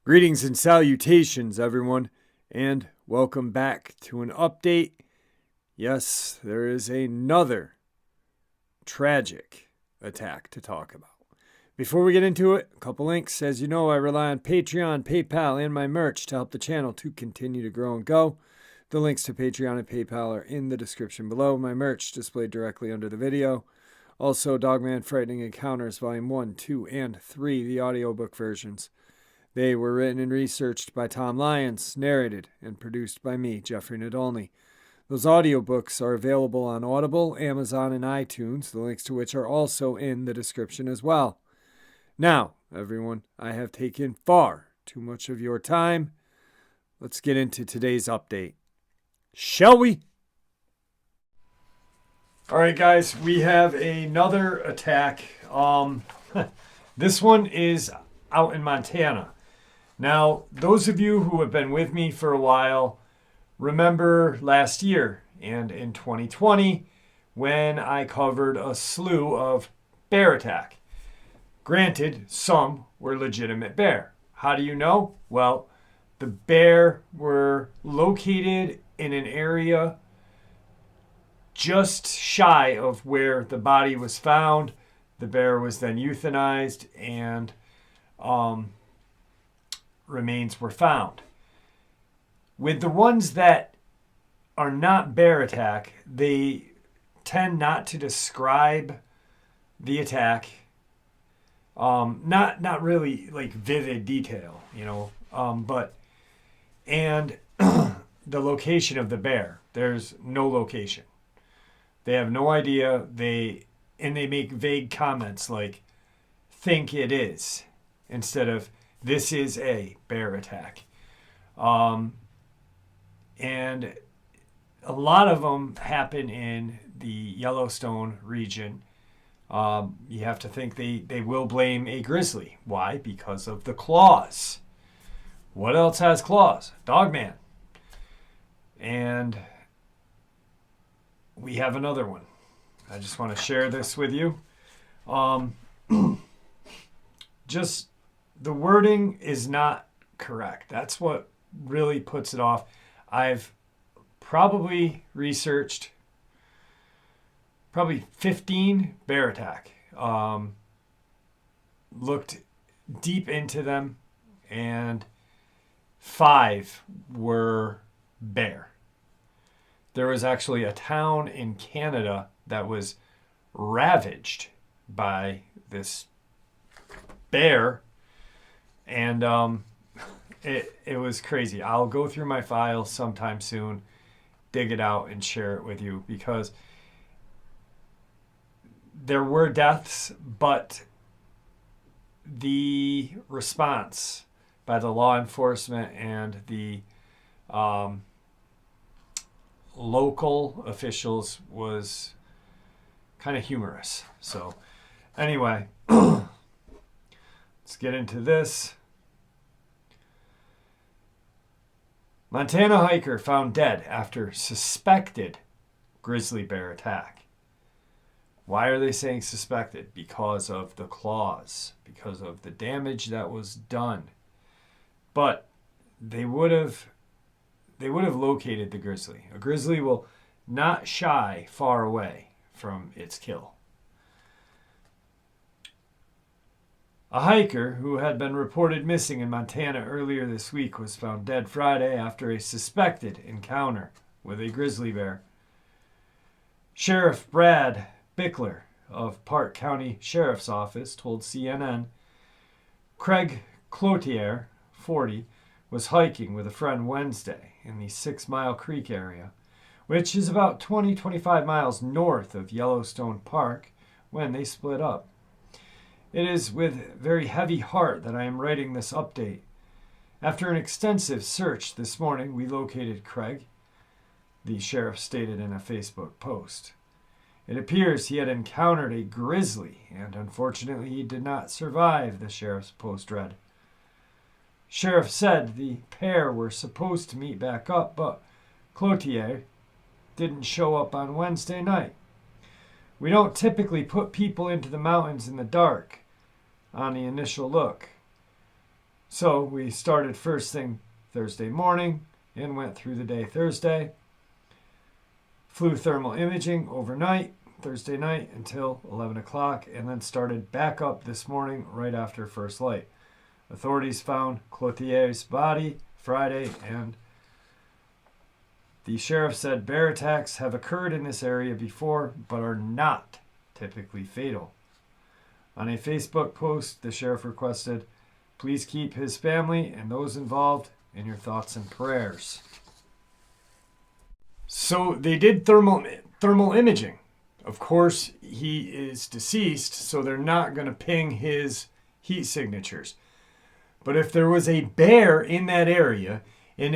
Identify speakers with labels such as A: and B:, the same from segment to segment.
A: Greetings and salutations, everyone, and welcome back to an update. Yes, there is another tragic attack to talk about. Before we get into it, a couple links. As you know, I rely on Patreon, PayPal, and my merch to help the channel to continue to grow and go. The links to Patreon and PayPal are in the description below. My merch displayed directly under the video. Also, Dogman Frightening Encounters Volume 1, 2, and 3, the audiobook versions. They were written and researched by Tom Lyons, narrated and produced by me, Jeffrey Nadolny. Those audiobooks are available on Audible, Amazon, and iTunes, the links to which are also in the description as well. Now, everyone, I have taken far too much of your time. Let's get into today's update. Shall we? All right, guys, we have another attack. This one is out in Montana. Now, those of you who have been with me for a while remember last year and in 2020 when I covered a slew of bear attack. Granted, some were legitimate bear. How do you know? Well, the bear were located in an area just shy of where the body was found. The bear was then euthanized and remains were found. With the ones that are not bear attack, they tend not to describe the attack. Not really like vivid detail, but and the location of the bear. There's no location. They have no idea. They make vague comments like "think it is" instead of "this is a bear attack." And a lot of them happen in the Yellowstone region. You have to think they will blame a grizzly. Why? Because of the claws. What else has claws? Dogman. And we have another one. I just want to share this with you. Just the wording is not correct. That's what really puts it off. I've probably researched 15 bear attack. Looked deep into them, and 5 were bear. There was actually a town in Canada that was ravaged by this bear, and it was crazy. I'll go through my files sometime soon, dig it out, and share it with you, because there were deaths, but the response by the law enforcement and the local officials was kind of humorous. So anyway, let's get into this. Montana hiker found dead after suspected grizzly bear attack. Why are they saying suspected? Because of the claws, because of the damage that was done. But they would have located the grizzly. A grizzly will not shy far away from its kill. A hiker who had been reported missing in Montana earlier this week was found dead Friday after a suspected encounter with a grizzly bear. Sheriff Brad Bickler of Park County Sheriff's Office told CNN Craig Cloutier, 40, was hiking with a friend Wednesday in the 6 Mile Creek area, which is about 20-25 miles north of Yellowstone Park, when they split up. It is with very heavy heart that I am writing this update. After an extensive search this morning, we located Craig, the sheriff stated in a Facebook post. It appears he had encountered a grizzly, and unfortunately he did not survive, the sheriff's post read. Sheriff said the pair were supposed to meet back up, but Cloutier didn't show up on Wednesday night. We don't typically put people into the mountains in the dark on the initial look. So we started first thing Thursday morning and went through the day Thursday. Flew thermal imaging overnight, Thursday night until 11 o'clock, and then started back up this morning right after first light. Authorities found Clothier's body Friday, and the sheriff said bear attacks have occurred in this area before, but are not typically fatal. On a Facebook post, the sheriff requested, "Please keep his family and those involved in your thoughts and prayers." So they did thermal imaging. Of course, he is deceased, so they're not going to ping his heat signatures. But if there was a bear in that area, and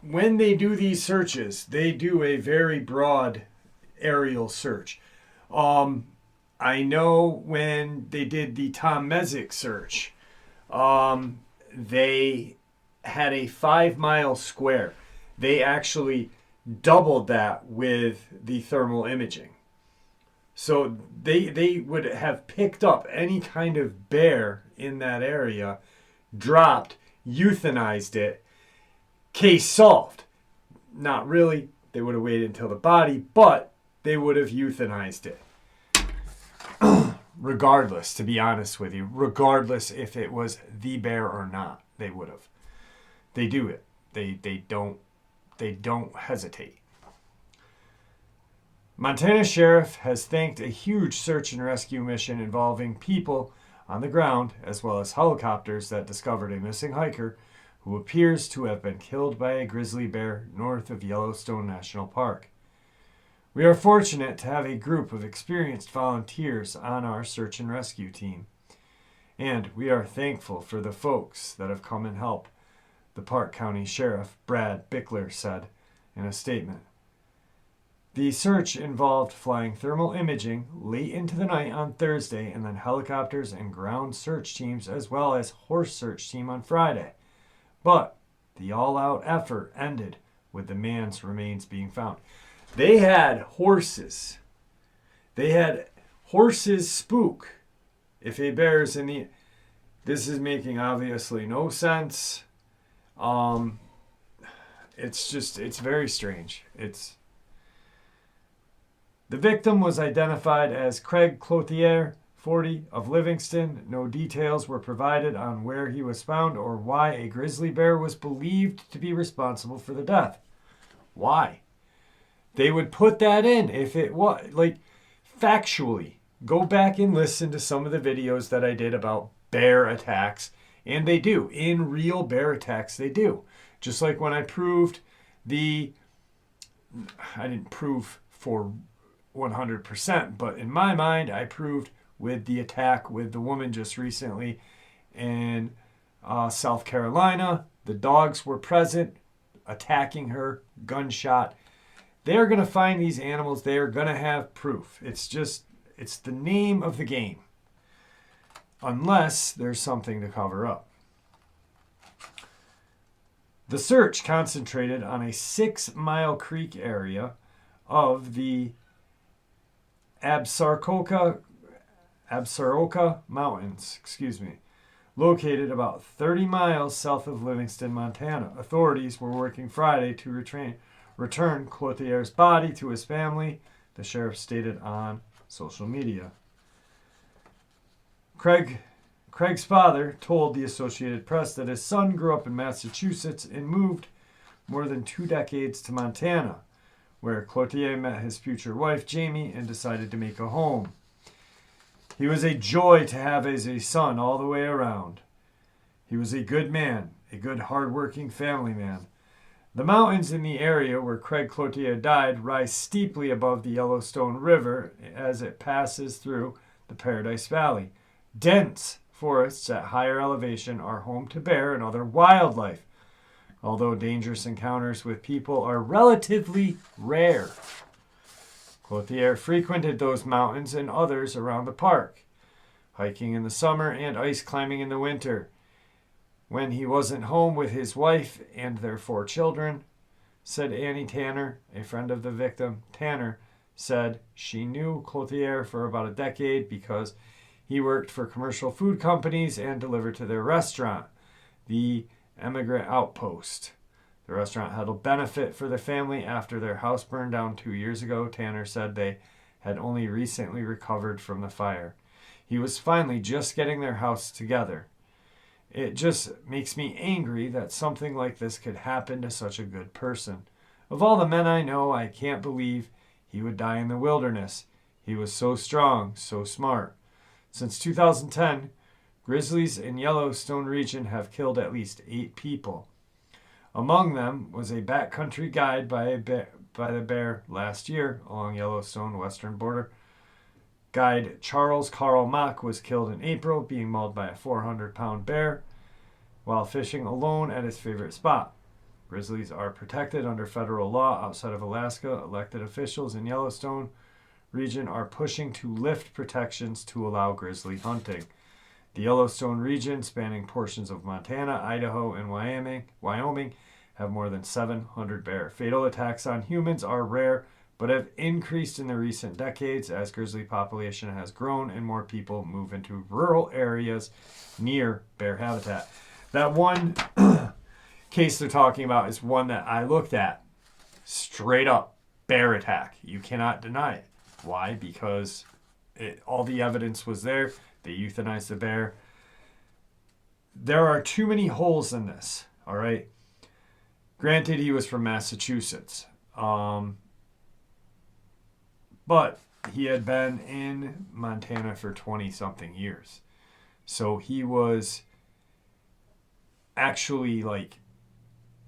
A: when they do these searches, they do a very broad aerial search. I know when they did the Tom Mesick search, they had a 5-mile square. They actually doubled that with the thermal imaging. So they would have picked up any kind of bear in that area, dropped, euthanized it, case solved. Not really. They would have waited until the body, but they would have euthanized it. Regardless, to be honest with you, regardless if it was the bear or not, they would have. They do it. They don't hesitate. Montana Sheriff has thanked a huge search and rescue mission involving people on the ground as well as helicopters that discovered a missing hiker who appears to have been killed by a grizzly bear north of Yellowstone National Park. We are fortunate to have a group of experienced volunteers on our search and rescue team, and we are thankful for the folks that have come and helped, the Park County Sheriff Brad Bickler said in a statement. The search involved flying thermal imaging late into the night on Thursday and then helicopters and ground search teams as well as horse search team on Friday. But the all-out effort ended with the man's remains being found. They had horses. They had horses spook if a bear is in the... This is making obviously no sense. It's very strange. The victim was identified as Craig Clothier, 40, of Livingston. No details were provided on where he was found or why a grizzly bear was believed to be responsible for the death. Why? They would put that in if it was, factually. Go back and listen to some of the videos that I did about bear attacks, and they do. In real bear attacks, they do. Just like when I proved I didn't prove for 100%, but in my mind, I proved with the attack with the woman just recently in South Carolina. The dogs were present, attacking her, gunshot. They're going to find these animals. They are going to have proof. It's the name of the game. Unless there's something to cover up. The search concentrated on a 6-mile creek area of the Absaroka Mountains, located about 30 miles south of Livingston, Montana. Authorities were working Friday to return Clothier's body to his family, the sheriff stated on social media. Craig's father told the Associated Press that his son grew up in Massachusetts and moved more than 2 decades to Montana, where Cloutier met his future wife, Jamie, and decided to make a home. He was a joy to have as a son all the way around. He was a good man, a good hard-working family man. The mountains in the area where Craig Cloutier died rise steeply above the Yellowstone River as it passes through the Paradise Valley. Dense forests at higher elevation are home to bear and other wildlife, although dangerous encounters with people are relatively rare. Cloutier frequented those mountains and others around the park, hiking in the summer and ice climbing in the winter. When he wasn't home with his wife and their 4 children, said Annie Tanner, a friend of the victim. Tanner said she knew Cloutier for about a decade because he worked for commercial food companies and delivered to their restaurant, the Emigrant Outpost. The restaurant had a benefit for the family after their house burned down 2 years ago. Tanner said they had only recently recovered from the fire. He was finally just getting their house together. It just makes me angry that something like this could happen to such a good person. Of all the men I know, I can't believe he would die in the wilderness. He was so strong, so smart. Since 2010, grizzlies in Yellowstone region have killed at least 8 people. Among them was a backcountry guide by the bear last year along Yellowstone western border. Guide Charles Carl Mock was killed in April, being mauled by a 400-pound bear while fishing alone at his favorite spot. Grizzlies are protected under federal law outside of Alaska. Elected officials in Yellowstone region are pushing to lift protections to allow grizzly hunting. The Yellowstone region, spanning portions of Montana, Idaho, and Wyoming, have more than 700 bear. Fatal attacks on humans are rare, but have increased in the recent decades as grizzly population has grown and more people move into rural areas near bear habitat. That one case they're talking about is one that I looked at. Straight up bear attack. You cannot deny it. Why? Because all the evidence was there. They euthanized the bear. There are too many holes in this, all right? Granted, he was from Massachusetts. But he had been in Montana for 20-something years. So he was actually,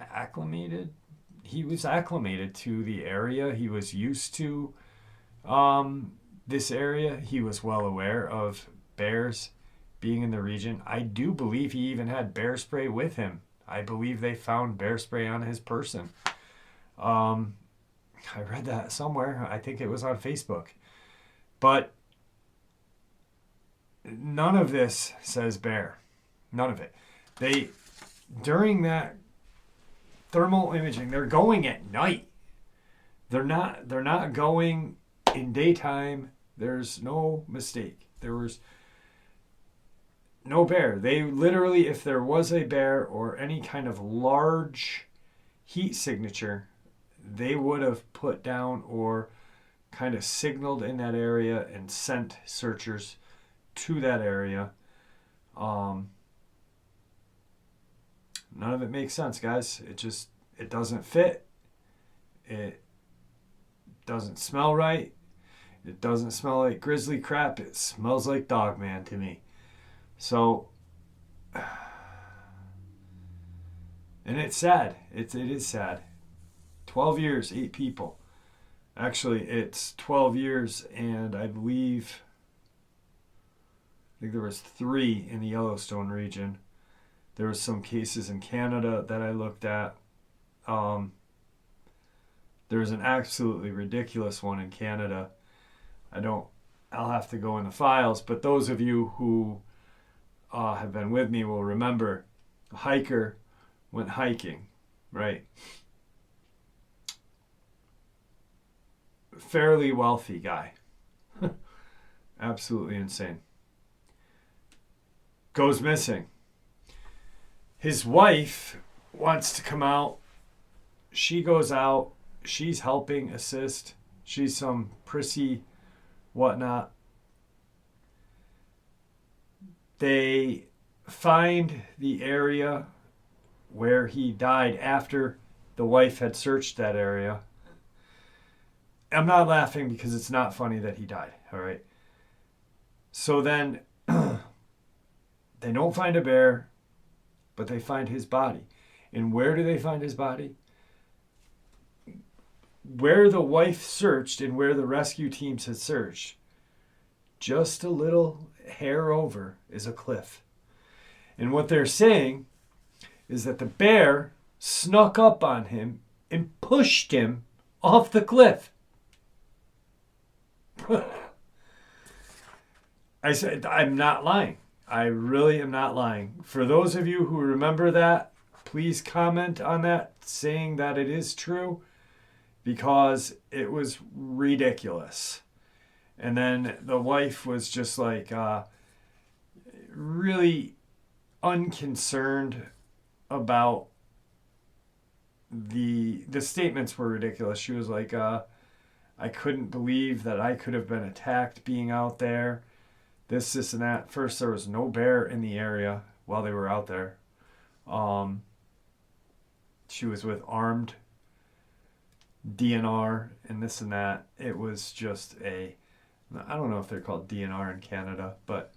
A: acclimated. He was acclimated to the area. He was used to this area. He was well aware of bears being in the region. I do believe he even had bear spray with him. I believe they found bear spray on his person. I read that somewhere. I think it was on Facebook. But none of this says bear. None of it. During that thermal imaging, they're going at night. They're not going in daytime. There's no mistake. There was no bear. They literally, if there was a bear or any kind of large heat signature, they would have put down or kind of signaled in that area and sent searchers to that area. None of it makes sense, guys. It doesn't fit. It doesn't smell right. It doesn't smell like grizzly crap. It smells like Dogman to me. So, and it's sad. It is sad. 12 years, 8 people. Actually, it's 12 years, and I think there was 3 in the Yellowstone region. There was some cases in Canada that I looked at. There was an absolutely ridiculous one in Canada. I'll have to go in the files, but those of you who have been with me will remember a hiker went hiking, right? Fairly wealthy guy. Absolutely insane. Goes missing. His wife wants to come out. She goes out. She's helping assist. She's some prissy whatnot. They find the area where he died after the wife had searched that area. I'm not laughing because it's not funny that he died, all right? So then they don't find a bear, but they find his body. And where do they find his body? Where the wife searched and where the rescue teams had searched, just a little hair over is a cliff. And what they're saying is that the bear snuck up on him and pushed him off the cliff. I said, I'm not lying. I really am not lying. For those of you who remember that, please comment on that, saying that it is true. because it was ridiculous. And then the wife was just like really unconcerned about the statements were ridiculous. She was like, I couldn't believe that I could have been attacked being out there. This, and that. First, there was no bear in the area while they were out there. She was with armed DNR and this and that. It was just I don't know if they're called DNR in Canada, but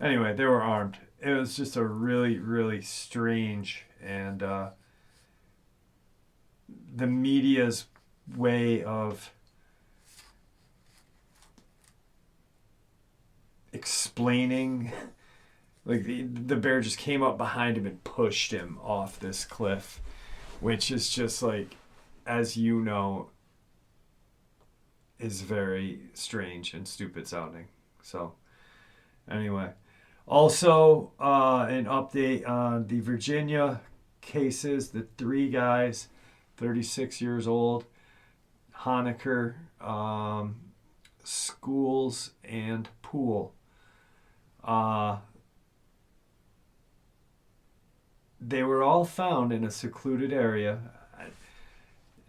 A: anyway, they were armed. It was just a really, really strange and the media's way of explaining, like the bear just came up behind him and pushed him off this cliff, which is just like, as you know, is very strange and stupid sounding. So anyway, also an update on the Virginia cases. The 3 guys, 36 years old, Honecker, Schools, and Poole. They were all found in a secluded area.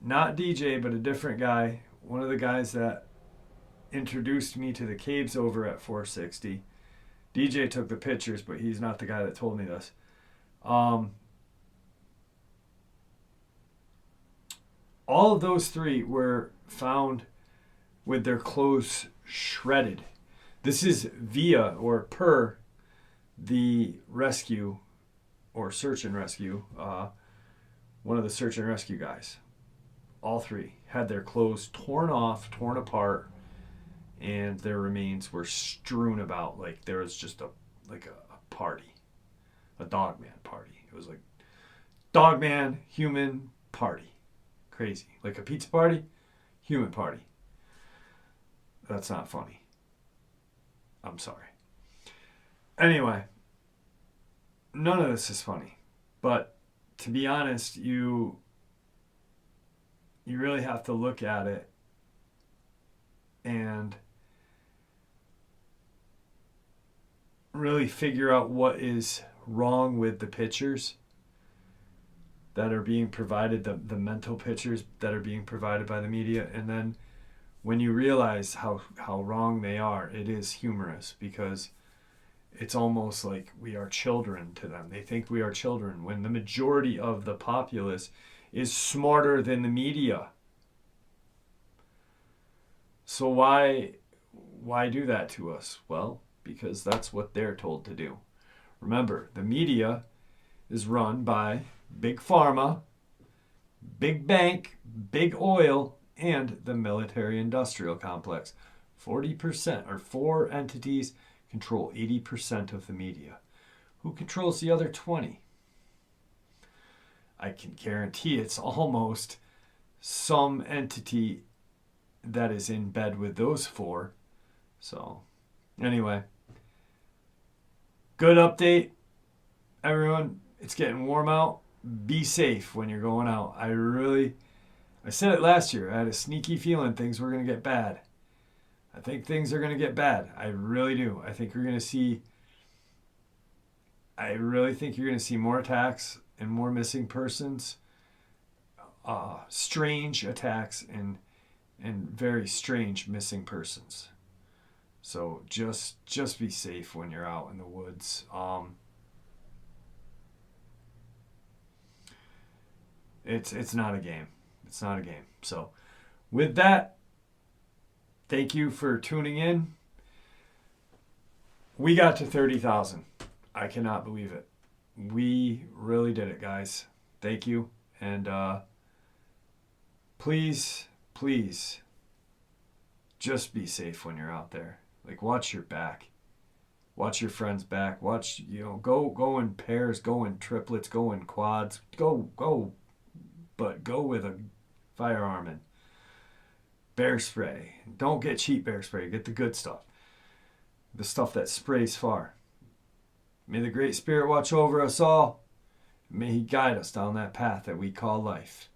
A: Not DJ, but a different guy. One of the guys that introduced me to the caves over at 460. DJ took the pictures, but he's not the guy that told me this. All of those 3 were found with their clothes shredded. This is via or per the rescue or search and rescue, one of the search and rescue guys. All 3 had their clothes torn off, torn apart, and their remains were strewn about like there was just a party, a Dogman party. It was like Dogman human party, crazy, like a pizza party, human party. That's not funny. I'm sorry. Anyway, none of this is funny, but to be honest, you really have to look at it and really figure out what is wrong with the pictures that are being provided, the mental pictures that are being provided by the media. And then when you realize how wrong they are, it is humorous, because it's almost like we are children to them. They think we are children when the majority of the populace is smarter than the media. So why do that to us? Well, because that's what they're told to do. Remember, the media is run by Big Pharma, Big Bank, Big Oil, and the military-industrial complex. 40% or 4 entities control 80% of the media. Who controls the other 20? I can guarantee it's almost some entity that is in bed with those 4. So, anyway, good update, everyone. It's getting warm out. Be safe when you're going out. I said it last year. I had a sneaky feeling things were going to get bad. I think things are going to get bad. I really do. I think you're going to see more attacks and more missing persons, strange attacks and very strange missing persons. So just be safe when you're out in the woods. It's not a game. It's not a game. So with that, thank you for tuning in. We got to 30,000. I cannot believe it. We really did it, guys. Thank you. And please just be safe when you're out there. Like, watch your back. Watch your friend's back. Watch, go in pairs, go in triplets, go in quads. Go, but go with a firearm and bear spray. Don't get cheap bear spray. Get the good stuff. The stuff that sprays far. May the Great Spirit watch over us all. May He guide us down that path that we call life.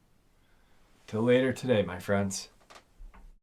A: Till later today, my friends.